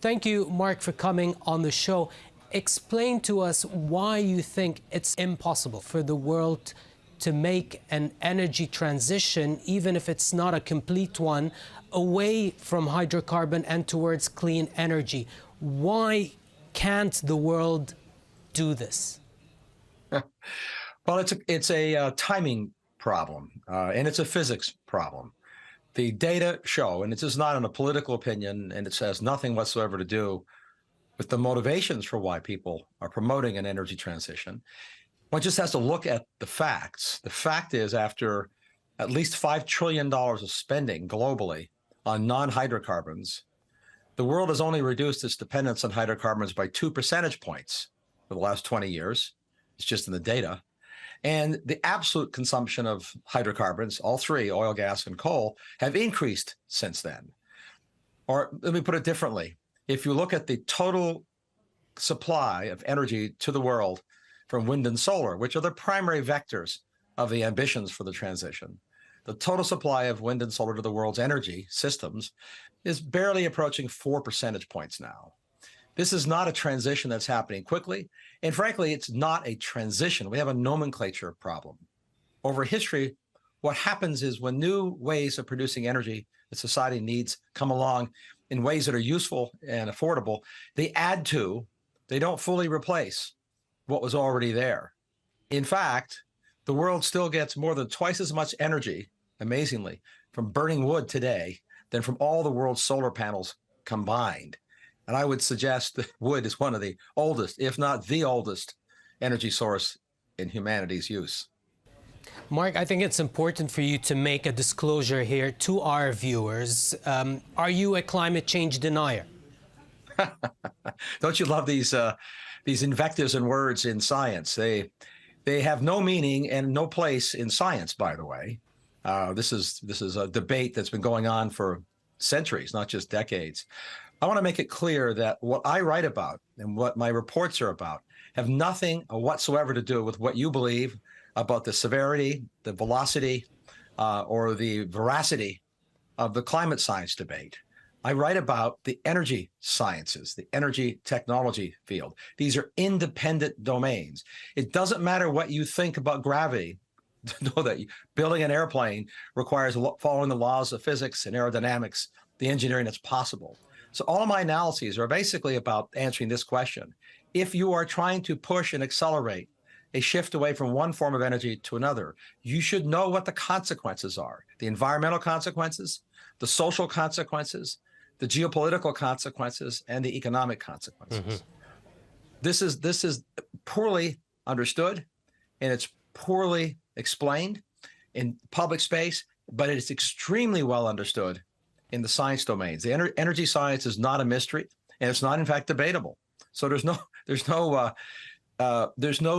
Thank you, Mark, for coming on the show. Explain to us why you think it's impossible for the world to make an energy transition, even if it's not a complete one, away from hydrocarbon and towards clean energy. Why can't the world do this? Well, it's a timing problem, and it's a physics problem. The data show, and this is not a political opinion, and it has nothing whatsoever to do with the motivations for why people are promoting an energy transition. One just has to look at the facts. The fact is, after at least $5 trillion of spending globally on non-hydrocarbons, the world has only reduced its dependence on hydrocarbons by 2 percentage points for the last 20 years. It's just in the data. And the absolute consumption of hydrocarbons, all three, oil, gas, and coal, have increased since then. Or let me put it differently. If you look at the total supply of energy to the world from wind and solar, which are the primary vectors of the ambitions for the transition, the total supply of wind and solar to the world's energy systems is barely approaching 4 percentage points now. This is not a transition that's happening quickly. And frankly, it's not a transition. We have a nomenclature problem. Over history, what happens is when new ways of producing energy that society needs come along in ways that are useful and affordable, they add to, they don't fully replace what was already there. In fact, the world still gets more than twice as much energy, amazingly, from burning wood today than from all the world's solar panels combined. And I would suggest that wood is one of the oldest, if not the oldest, energy source in humanity's use. Mark, I think it's important for you to make a disclosure here to our viewers. Are you a climate change denier? Don't you love these invectives and words in science? They have no meaning and no place in science, by the way. This is a debate that's been going on for centuries, not just decades. I want to make it clear that what I write about and what my reports are about have nothing whatsoever to do with what you believe about the severity, the velocity, or the veracity of the climate science debate. I write about the energy sciences, the energy technology field. These are independent domains. It doesn't matter what you think about gravity. Know that building an airplane requires following the laws of physics and aerodynamics, the engineering that's possible. So all of my analyses are basically about answering this question. If you are trying to push and accelerate a shift away from one form of energy to another, you should know what the consequences are, the environmental consequences, the social consequences, the geopolitical consequences, and the economic consequences. This is poorly understood, and it's poorly explained in public space, but it's extremely well understood in the science domains. The energy science is not a mystery, and it's not, in fact, debatable. So there's no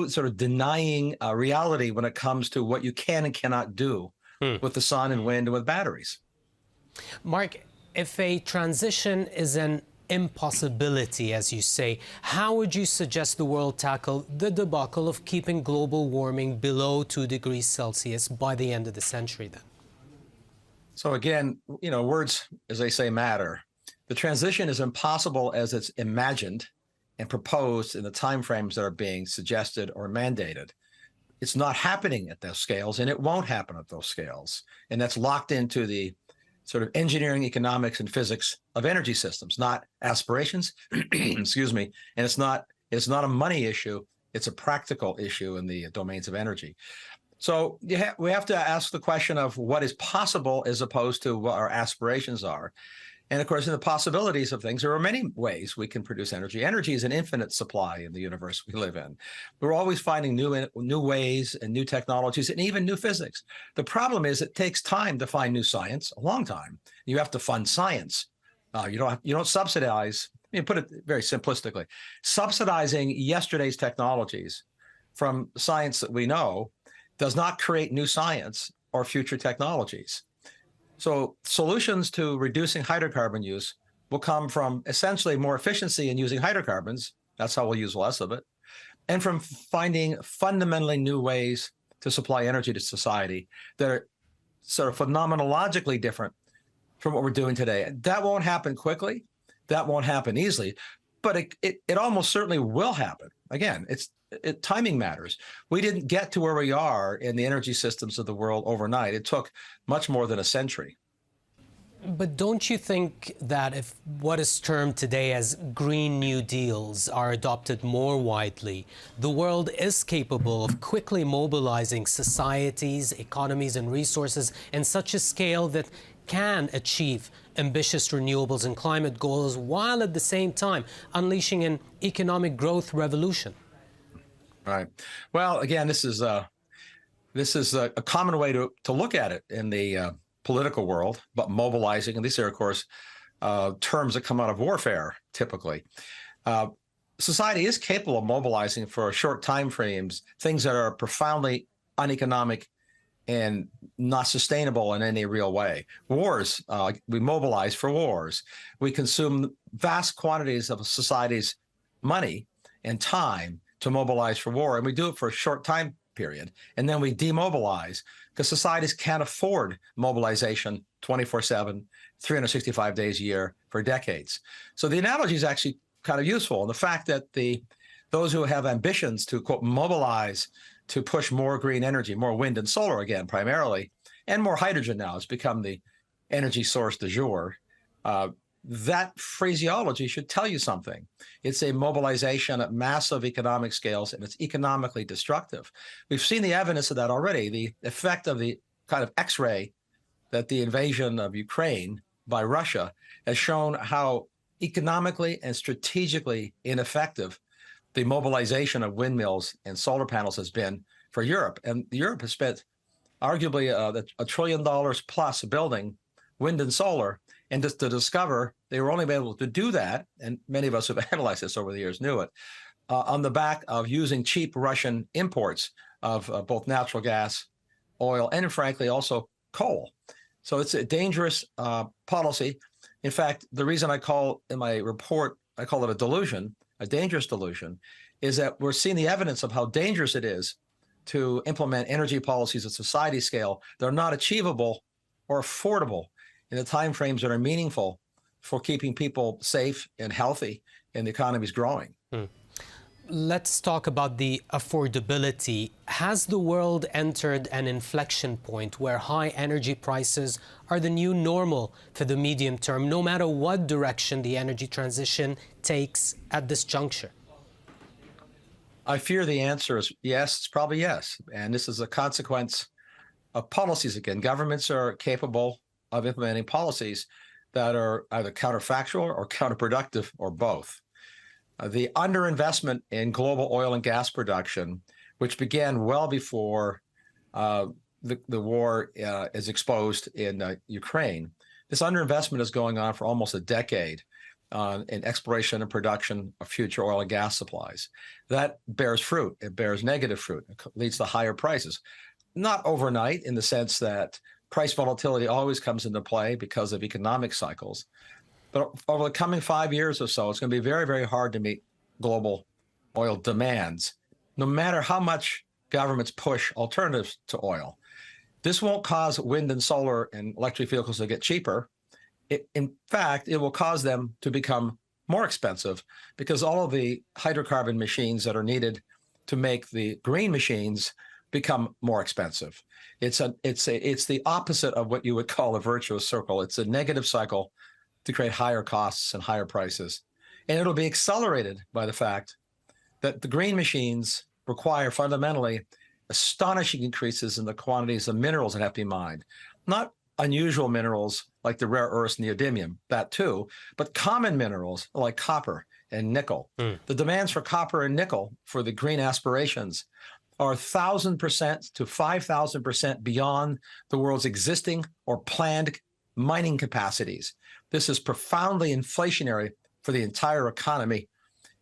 sort of denying reality when it comes to what you can and cannot do with the sun and wind and with batteries. Mark, if a transition is an impossibility, as you say, how would you suggest the world tackle the debacle of keeping global warming below 2 degrees Celsius by the end of the century then? So again, words, as they say, matter. The transition is impossible as it's imagined and proposed in the timeframes that are being suggested or mandated. It's not happening at those scales, and it won't happen at those scales. And that's locked into the sort of engineering, economics, and physics of energy systems, not aspirations, excuse me. And it's not a money issue. It's a practical issue in the domains of energy. So we have to ask the question of what is possible as opposed to what our aspirations are. And of course, in the possibilities of things, there are many ways we can produce energy. Energy is an infinite supply in the universe we live in. We're always finding new ways and new technologies and even new physics. The problem is it takes time to find new science, a long time. You have to fund science. You don't subsidize. Put it very simplistically. Subsidizing yesterday's technologies from science that we know does not create new science or future technologies. So solutions to reducing hydrocarbon use will come from essentially more efficiency in using hydrocarbons. That's how we'll use less of it. And from finding fundamentally new ways to supply energy to society that are sort of phenomenologically different from what we're doing today. That won't happen quickly, That won't happen easily, but it almost certainly will happen. Again, timing matters. We didn't get to where we are in the energy systems of the world overnight. It took much more than a century. But don't you think that if what is termed today as Green New Deals are adopted more widely, the world is capable of quickly mobilizing societies, economies, and resources in such a scale that can achieve ambitious renewables and climate goals while at the same time unleashing an economic growth revolution? Right. Well, again, this is a common way to look at it in the political world, but mobilizing, and these are, of course, terms that come out of warfare, typically. Society is capable of mobilizing for short time frames things that are profoundly uneconomic and not sustainable in any real way. Wars, we mobilize for wars. We consume vast quantities of society's money and time to mobilize for war, and we do it for a short time period, and then we demobilize because societies can't afford mobilization 24/7, 365 days a year for decades. So the analogy is actually kind of useful, and the fact that those who have ambitions to, quote, mobilize to push more green energy, more wind and solar again primarily, and more hydrogen now has become the energy source du jour. That phraseology should tell you something. It's a mobilization at massive economic scales, and it's economically destructive. We've seen the evidence of that already. The effect of the kind of X-ray that the invasion of Ukraine by Russia has shown how economically and strategically ineffective the mobilization of windmills and solar panels has been for Europe. And Europe has spent arguably $1 trillion plus building wind and solar, and just to discover they were only able to do that, and many of us who've analyzed this over the years knew it, on the back of using cheap Russian imports of both natural gas, oil, and frankly also coal. So it's a dangerous policy. In fact, the reason I call in my report, I call it a delusion, a dangerous delusion, is that we're seeing the evidence of how dangerous it is to implement energy policies at society scale. They're not achievable or affordable in the timeframes that are meaningful for keeping people safe and healthy and the economy's growing. Let's talk about the affordability. Has the world entered an inflection point where high energy prices are the new normal for the medium term, no matter what direction the energy transition takes at this juncture? I fear the answer is yes, it's probably yes. And this is a consequence of policies again. Governments are capable of implementing policies that are either counterfactual or counterproductive or both. The underinvestment in global oil and gas production, which began well before the war is exposed in Ukraine, this underinvestment is going on for almost a decade in exploration and production of future oil and gas supplies. That bears fruit. It bears negative fruit. It leads to higher prices. Not overnight, in the sense that price volatility always comes into play because of economic cycles. But over the coming 5 years or so, it's going to be very, very hard to meet global oil demands, no matter how much governments push alternatives to oil. This won't cause wind and solar and electric vehicles to get cheaper. In fact, it will cause them to become more expensive because all of the hydrocarbon machines that are needed to make the green machines become more expensive. It's the opposite of what you would call a virtuous circle. It's a negative cycle to create higher costs and higher prices. And it'll be accelerated by the fact that the green machines require fundamentally astonishing increases in the quantities of minerals that have to be mined. Not unusual minerals like the rare earths neodymium, that too, but common minerals like copper and nickel. The demands for copper and nickel for the green aspirations are 1,000% to 5,000% beyond the world's existing or planned mining capacities. This is profoundly inflationary for the entire economy.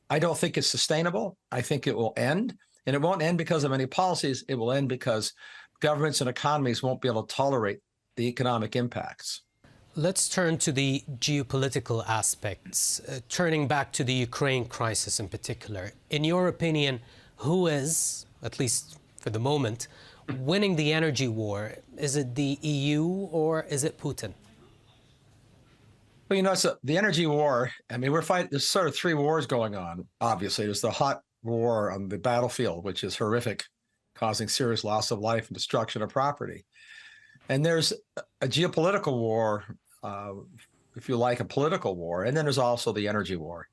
I don't think it's sustainable. I think it will end, and it won't end because of any policies. It will end because governments and economies won't be able to tolerate the economic impacts. Let's turn to the geopolitical aspects, turning back to the Ukraine crisis in particular. In your opinion, who is, at least for the moment, winning the energy war? Is it the EU or is it Putin? Well, it's the energy war. I mean, we're fighting, there's sort of three wars going on, obviously. There's the hot war on the battlefield, which is horrific, causing serious loss of life and destruction of property. And there's a geopolitical war, if you like, a political war. And then there's also the energy war.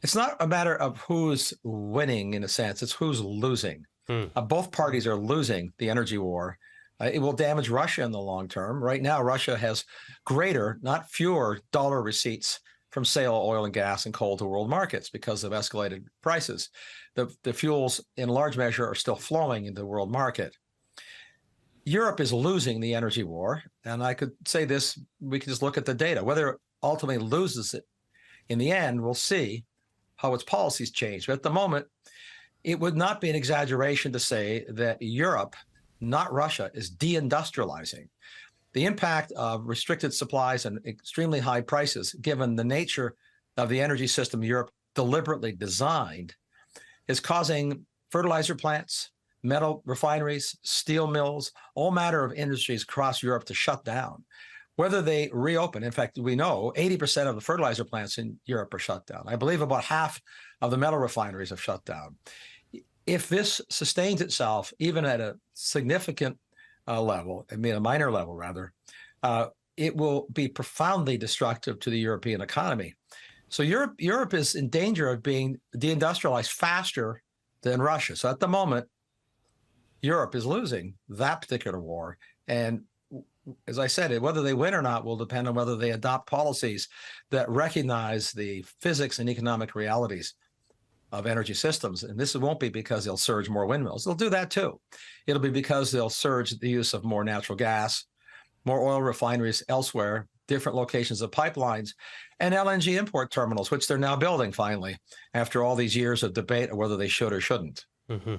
It's not a matter of who's winning, in a sense, it's who's losing. Both parties are losing the energy war. It will damage Russia in the long term. Right now, Russia has greater, not fewer, dollar receipts from sale of oil and gas and coal to world markets because of escalated prices. The fuels, in large measure, are still flowing into the world market. Europe is losing the energy war, and I could say this, we can just look at the data. Whether it ultimately loses it in the end, we'll see how its policies change. But at the moment, it would not be an exaggeration to say that Europe, not Russia, is deindustrializing. The impact of restricted supplies and extremely high prices, given the nature of the energy system Europe deliberately designed, is causing fertilizer plants, metal refineries, steel mills, all manner of industries across Europe to shut down. Whether they reopen, in fact, we know 80% of the fertilizer plants in Europe are shut down. I believe about half of the metal refineries have shut down. If this sustains itself, even at a significant level, I mean a minor level rather, it will be profoundly destructive to the European economy. So Europe is in danger of being deindustrialized faster than Russia. So at the moment, Europe is losing that particular war. And as I said, whether they win or not will depend on whether they adopt policies that recognize the physics and economic realities of energy systems. And this won't be because they'll surge more windmills. They'll do that too. It'll be because they'll surge the use of more natural gas, more oil refineries elsewhere, different locations of pipelines, and LNG import terminals, which they're now building finally, after all these years of debate of whether they should or shouldn't. Mm-hmm.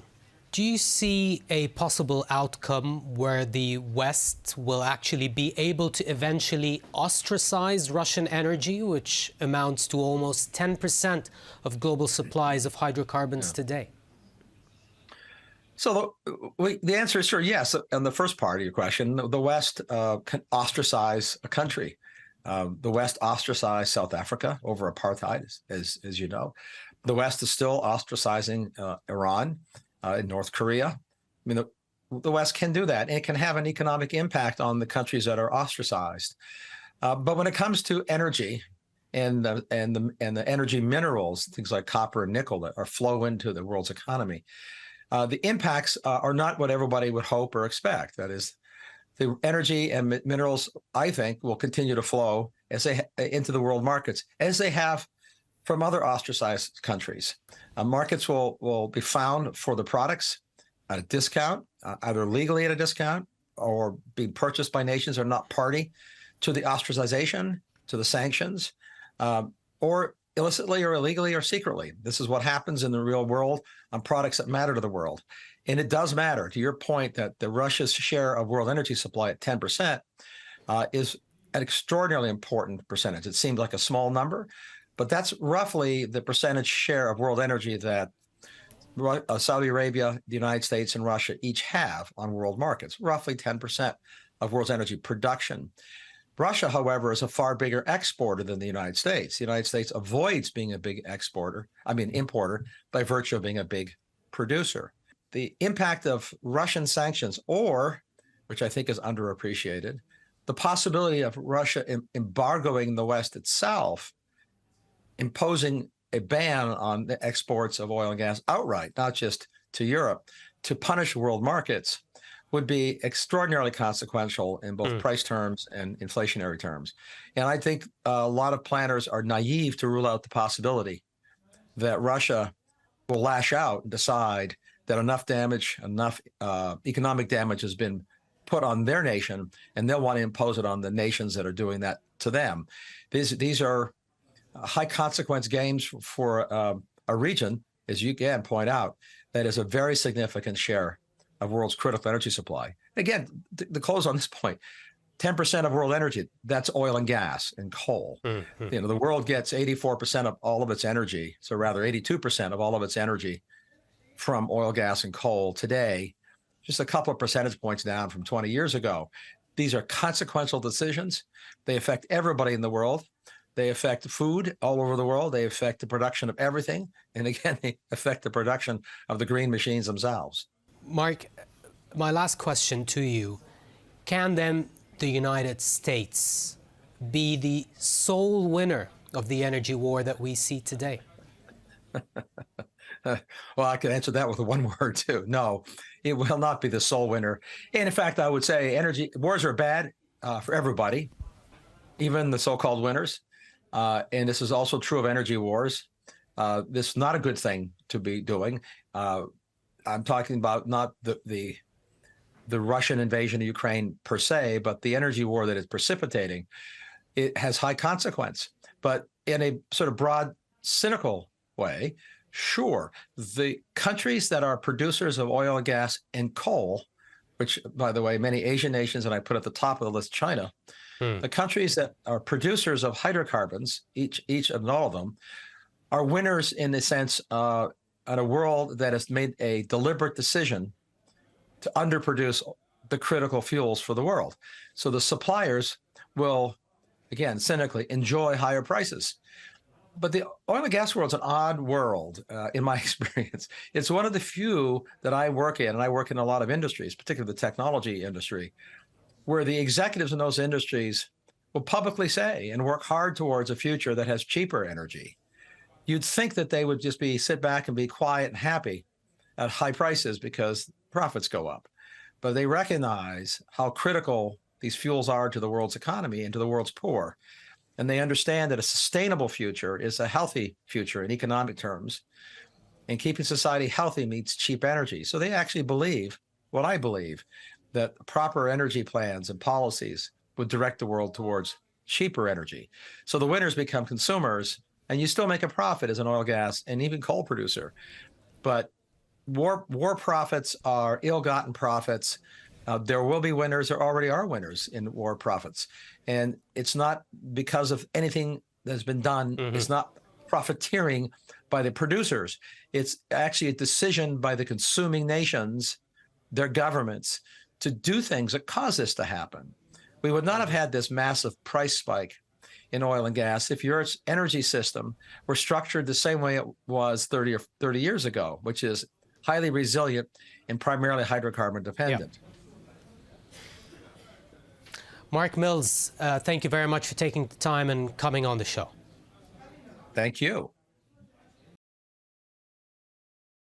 Do you see a possible outcome where the West will actually be able to eventually ostracize Russian energy, which amounts to almost 10% of global supplies of hydrocarbons today? So the answer is sure, yes. On the first part of your question, the West can ostracize a country. The West ostracized South Africa over apartheid, as you know. The West is still ostracizing Iran. In North Korea. I mean, the West can do that, and it can have an economic impact on the countries that are ostracized. But when it comes to energy and the energy minerals, things like copper and nickel that flow into the world's economy, the impacts are not what everybody would hope or expect. That is, the energy and minerals, I think, will continue to flow into the world markets as they have from other ostracized countries. Markets will be found for the products at a discount, either legally at a discount or being purchased by nations that are not party to the ostracization, to the sanctions, or illicitly or illegally or secretly. This is what happens in the real world on products that matter to the world. And it does matter, to your point, that the Russia's share of world energy supply at 10% is an extraordinarily important percentage. It seems like a small number, but that's roughly the percentage share of world energy that Saudi Arabia, the United States, and Russia each have on world markets, roughly 10% of world's energy production. Russia, however, is a far bigger exporter than the United States. The United States avoids being a big importer, by virtue of being a big producer. The impact of Russian sanctions, or, which I think is underappreciated, the possibility of Russia embargoing the West itself, imposing a ban on the exports of oil and gas outright, not just to Europe, to punish world markets, would be extraordinarily consequential in both price terms and inflationary terms. And I think a lot of planners are naive to rule out the possibility that Russia will lash out and decide that enough damage, enough economic damage has been put on their nation, and they'll want to impose it on the nations that are doing that to them. These are high consequence games for a region, as you can point out, that is a very significant share of world's critical energy supply. Again, to close on this point, 10% of world energy, that's oil and gas and coal. Mm-hmm. The world gets 84% of all of its energy, so rather 82% of all of its energy from oil, gas, and coal today, just a couple of percentage points down from 20 years ago. These are consequential decisions. They affect everybody in the world. They affect food all over the world. They affect the production of everything. And again, they affect the production of the green machines themselves. Mark, my last question to you. Can then the United States be the sole winner of the energy war that we see today? Well, I could answer that with one word too. No, it will not be the sole winner. And in fact, I would say energy wars are bad for everybody, even the so-called winners. And this is also true of energy wars. This is not a good thing to be doing. I'm talking about not the Russian invasion of Ukraine per se, but the energy war that it's precipitating. It has high consequence, but in a sort of broad, cynical way, sure, the countries that are producers of oil and gas and coal, which, by the way, many Asian nations, and I put at the top of the list China, the countries that are producers of hydrocarbons, each and all of them, are winners in the sense in a world that has made a deliberate decision to underproduce the critical fuels for the world. So the suppliers will, again, cynically, enjoy higher prices. But the oil and gas world's an odd world, in my experience. It's one of the few that I work in, and I work in a lot of industries, particularly the technology industry, where the executives in those industries will publicly say and work hard towards a future that has cheaper energy. You'd think that they would just sit back and be quiet and happy at high prices because profits go up. But they recognize how critical these fuels are to the world's economy and to the world's poor. And they understand that a sustainable future is a healthy future in economic terms. And keeping society healthy means cheap energy. So they actually believe what I believe, that proper energy plans and policies would direct the world towards cheaper energy. So the winners become consumers, and you still make a profit as an oil, gas, and even coal producer. But war profits are ill-gotten profits. There will be winners. There already are winners in war profits. And it's not because of anything that's been done. It's not profiteering by the producers. It's actually a decision by the consuming nations, their governments, to do things that cause this to happen. We would not have had this massive price spike in oil and gas if your energy system were structured the same way it was 30 years ago, which is highly resilient and primarily hydrocarbon dependent. Yeah. Mark Mills, thank you very much for taking the time and coming on the show. Thank you.